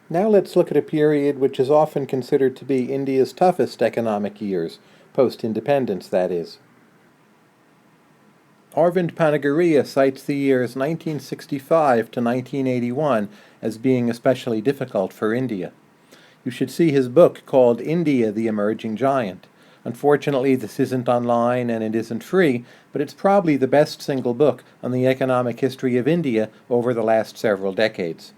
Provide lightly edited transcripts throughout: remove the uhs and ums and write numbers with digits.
Now let's look at a period which is often considered to be India's toughest economic years, post-independence, that is. Arvind Panagariya cites the years 1965 to 1981 as being especially difficult for India. You should see his book called India, the Emerging Giant. Unfortunately, this isn't online and it isn't free, but it's probably the best single book on the economic history of India over the last several decades.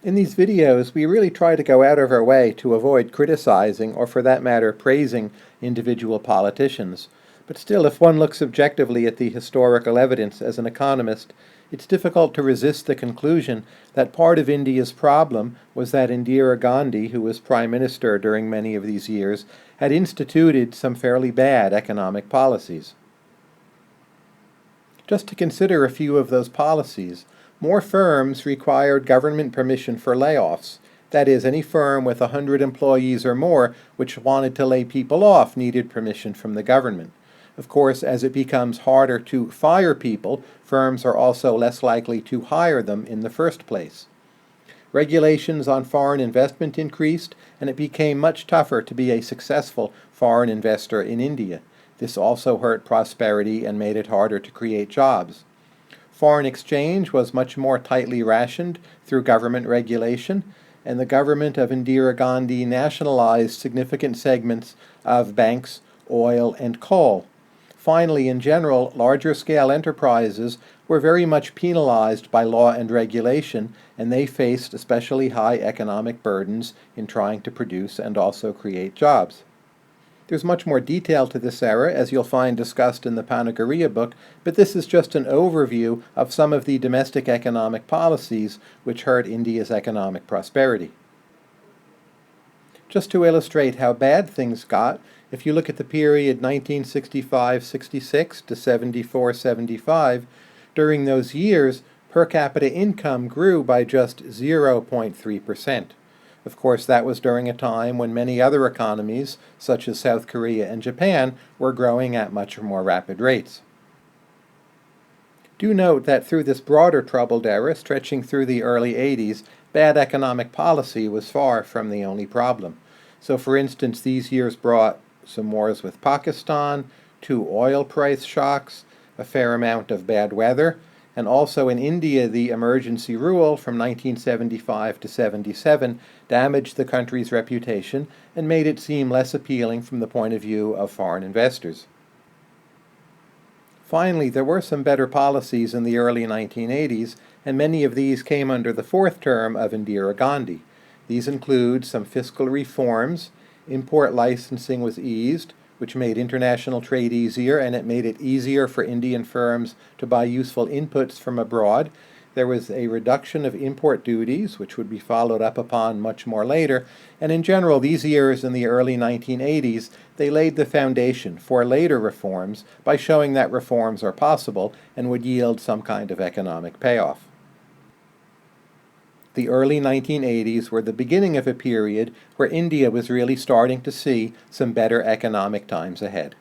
In these videos, we really try to go out of our way to avoid criticizing, or for that matter, praising individual politicians. But still, if one looks objectively at the historical evidence as an economist, it's difficult to resist the conclusion that part of India's problem was that Indira Gandhi, who was Prime Minister during many of these years, had instituted some fairly bad economic policies. Just to consider a few of those policies, more firms required government permission for layoffs. That is, any firm with 100 employees or more which wanted to lay people off needed permission from the government. Of course, as it becomes harder to fire people, firms are also less likely to hire them in the first place. Regulations on foreign investment increased, and it became much tougher to be a successful foreign investor in India. This also hurt prosperity and made it harder to create jobs. Foreign exchange was much more tightly rationed through government regulation, and the government of Indira Gandhi nationalized significant segments of banks, oil, and coal. Finally, in general, larger-scale enterprises were very much penalized by law and regulation, and they faced especially high economic burdens in trying to produce and also create jobs. There's much more detail to this era, as you'll find discussed in the Panagariya book, but this is just an overview of some of the domestic economic policies which hurt India's economic prosperity. Just to illustrate how bad things got, if you look at the period 1965-66 to 74-75, during those years, per capita income grew by just 0.3%. Of course, that was during a time when many other economies, such as South Korea and Japan, were growing at much more rapid rates. Do note that through this broader troubled era, stretching through the early 80s, bad economic policy was far from the only problem. So, for instance, these years brought some wars with Pakistan, 2 oil price shocks, a fair amount of bad weather, and also in India the emergency rule from 1975 to 77 damaged the country's reputation and made it seem less appealing from the point of view of foreign investors. Finally, there were some better policies in the early 1980s, and many of these came under the 4th term of Indira Gandhi. These include some fiscal reforms, import licensing was eased, which made international trade easier, and it made it easier for Indian firms to buy useful inputs from abroad. There was a reduction of import duties, which would be followed up upon much more later, and in general, these years in the early 1980s, they laid the foundation for later reforms by showing that reforms are possible and would yield some kind of economic payoff. The early 1980s were the beginning of a period where India was really starting to see some better economic times ahead.